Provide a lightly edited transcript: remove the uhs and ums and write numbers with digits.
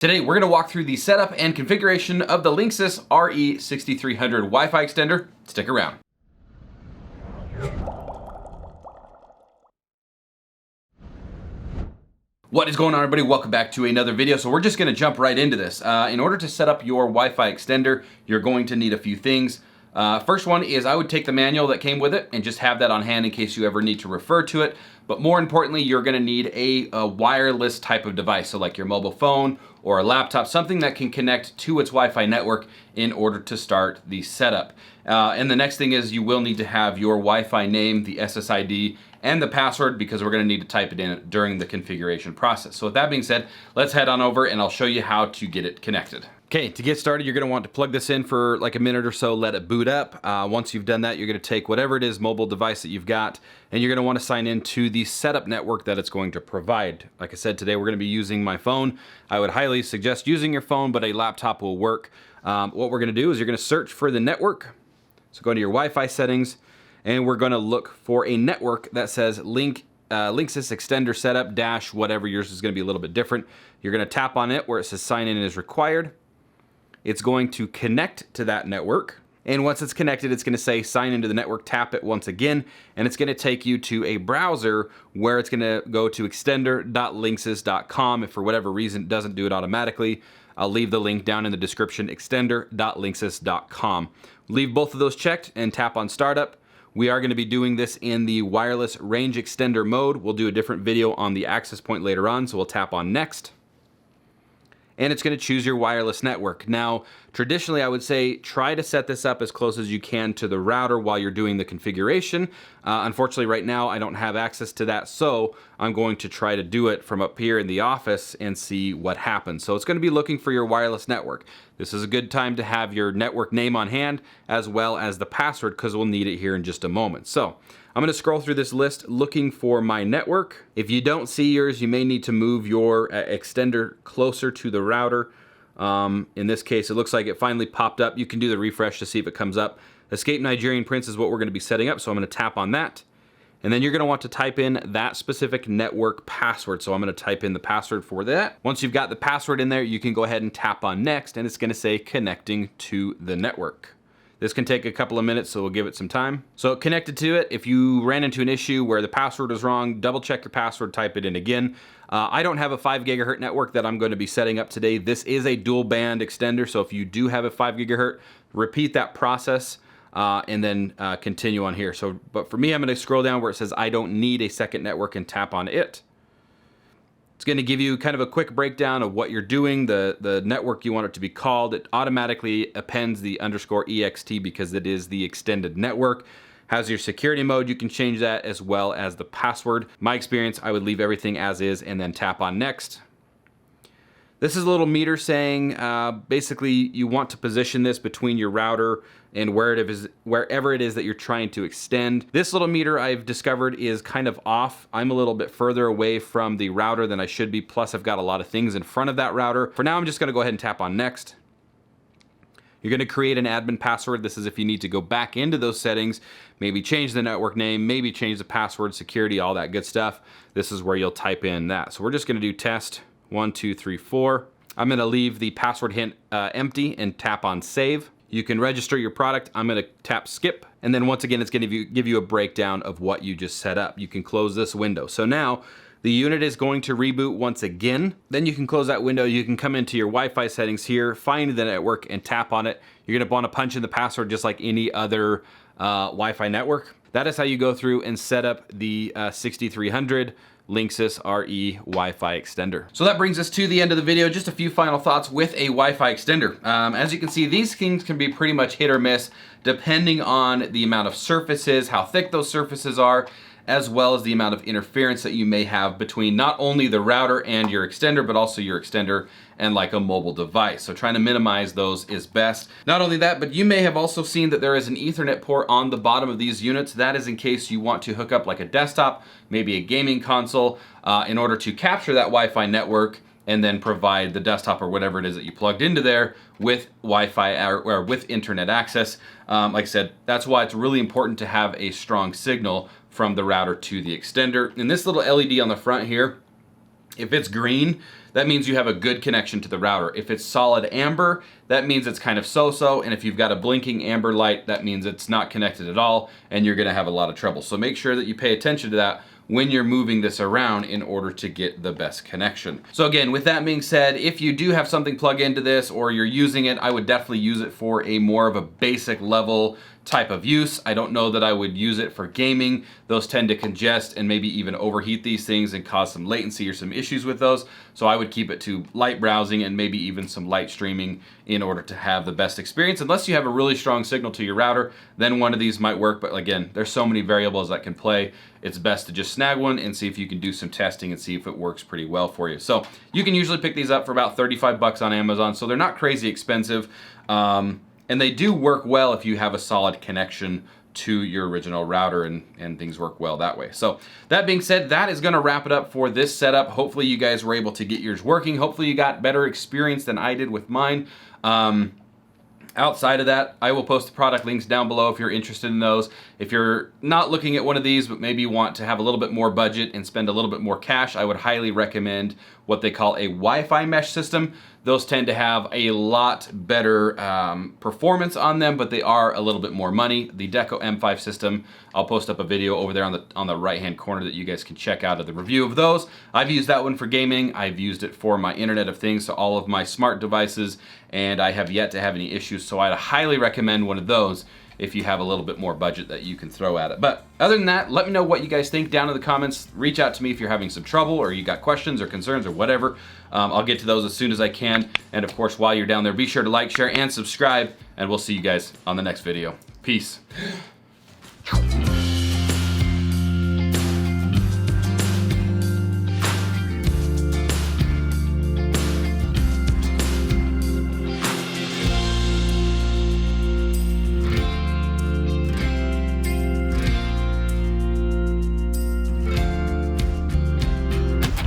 Today, we're going to walk through the setup and configuration of the Linksys RE6300 Wi-Fi extender. Stick around. What is going on, everybody? Welcome back to another video. So we're just going to jump right into this. In order to set up your Wi-Fi extender, you're going to need a few things. First one is I would take the manual that came with it and just have that on hand in case you ever need to refer to it. But more importantly, you're going to need a wireless type of device. So like your mobile phone or a laptop, something that can connect to its Wi-Fi network in order to start the setup. And the next thing is you will need to have your Wi-Fi name, the SSID, and the password, because we're going to need to type it in during the configuration process. So with that being said, let's head on over and I'll show you how to get it connected. Okay, to get started, you're going to want to plug this in for like a minute or so, let it boot up. Once you've done that, you're going to take whatever it is mobile device that you've got, and you're going to want to sign into the setup network that it's going to provide. Like I said, today we're going to be using my phone. I would highly suggest using your phone, but a laptop will work. What we're going to do is you're going to search for the network. So go to your Wi-Fi settings, and we're going to look for a network that says Linksys Extender Setup dash whatever. Yours is going to be a little bit different. You're going to tap on it where it says sign in is required. It's going to connect to that network. And once it's connected, it's going to say sign into the network, tap it once again, and it's going to take you to a browser where it's going to go to extender.linksys.com. If for whatever reason it doesn't do it automatically, I'll leave the link down in the description, extender.linksys.com. Leave both of those checked and tap on startup. We are going to be doing this in the wireless range extender mode. We'll do a different video on the access point later on, so we'll tap on next. And it's going to choose your wireless network. Now, traditionally, I would say try to set this up as close as you can to the router while you're doing the configuration. Unfortunately, right now, I don't have access to that, so I'm going to try to do it from up here in the office and see what happens. So it's going to be looking for your wireless network. This is a good time to have your network name on hand, as well as the password, because we'll need it here in just a moment. So I'm going to scroll through this list looking for my network. If you don't see yours, you may need to move your extender closer to the router. In this case, it looks like it finally popped up. You can do the refresh to see if it comes up. Escape Nigerian Prince is what we're going to be setting up, so I'm going to tap on that. And then you're going to want to type in that specific network password. So I'm going to type in the password for that. Once you've got the password in there, you can go ahead and tap on next, and it's going to say connecting to the network. This can take a couple of minutes, so we'll give it some time. So connected to it, if you ran into an issue where the password was wrong, double check your password, type it in again. I don't have a 5 gigahertz network that I'm going to be setting up today. This is a dual band extender, so if you do have a 5 gigahertz, repeat that process and then continue on here. But for me, I'm going to scroll down where it says I don't need a second network and tap on it. It's going to give you kind of a quick breakdown of what you're doing, the network you want it to be called. It automatically appends the _ext because it is the extended network. Has your security mode, you can change that, as well as the password. My experience, I would leave everything as is and then tap on next. This is a little meter saying basically you want to position this between your router and wherever it is that you're trying to extend. This little meter I've discovered is kind of off. I'm a little bit further away from the router than I should be, plus I've got a lot of things in front of that router. For now, I'm just gonna go ahead and tap on next. You're gonna create an admin password. This is if you need to go back into those settings, maybe change the network name, maybe change the password, security, all that good stuff. This is where you'll type in that. So we're just gonna do test 1, 2, 3, 4. I'm gonna leave the password hint empty and tap on save. You can register your product. I'm gonna tap skip. And then once again, it's gonna give you a breakdown of what you just set up. You can close this window. So now the unit is going to reboot once again. Then you can close that window. You can come into your Wi-Fi settings here, find the network and tap on it. You're gonna wanna punch in the password just like any other Wi-Fi network. That is how you go through and set up the 6300 Linksys RE Wi-Fi extender. So that brings us to the end of the video. Just a few final thoughts with a Wi-Fi extender. As you can see, these things can be pretty much hit or miss depending on the amount of surfaces, how thick those surfaces are, as well as the amount of interference that you may have between not only the router and your extender, but also your extender and like a mobile device. So trying to minimize those is best. Not only that, but you may have also seen that there is an Ethernet port on the bottom of these units. That is in case you want to hook up like a desktop, maybe a gaming console, in order to capture that Wi-Fi network and then provide the desktop or whatever it is that you plugged into there with Wi-Fi or with internet access. Like I said, that's why it's really important to have a strong signal from the router to the extender. And this little LED on the front here If it's green, that means you have a good connection to the router. If it's solid amber, that means it's kind of so-so, and if you've got a blinking amber light, that means it's not connected at all, and you're gonna have a lot of trouble. So make sure that you pay attention to that when you're moving this around in order to get the best connection. So again, with that being said, if you do have something plugged into this or you're using it, I would definitely use it for a more of a basic level type of use. I don't know that I would use it for gaming. Those tend to congest and maybe even overheat these things and cause some latency or some issues with those. So I would keep it to light browsing and maybe even some light streaming in order to have the best experience. Unless you have a really strong signal to your router, then one of these might work. But again, there's so many variables that can play. It's best to just snag one and see if you can do some testing and see if it works pretty well for you. So you can usually pick these up for about 35 bucks on Amazon. So they're not crazy expensive. And they do work well if you have a solid connection to your original router and things work well that way. So that being said, that is gonna wrap it up for this setup. Hopefully you guys were able to get yours working. Hopefully you got better experience than I did with mine. Outside of that, I will post the product links down below if you're interested in those. If you're not looking at one of these, but maybe you want to have a little bit more budget and spend a little bit more cash, I would highly recommend what they call a Wi-Fi mesh system. Those tend to have a lot better performance on them, but they are a little bit more money. The Deco M5 system, I'll post up a video over there on the right-hand corner that you guys can check out of the review of those. I've used that one for gaming. I've used it for my Internet of Things, so all of my smart devices, and I have yet to have any issues, so I'd highly recommend one of those if you have a little bit more budget that you can throw at it. But other than that, let me know what you guys think down in the comments. Reach out to me if you're having some trouble or you got questions or concerns or whatever. I'll get to those as soon as I can. And of course, while you're down there, be sure to like, share, and subscribe, and we'll see you guys on the next video. Peace.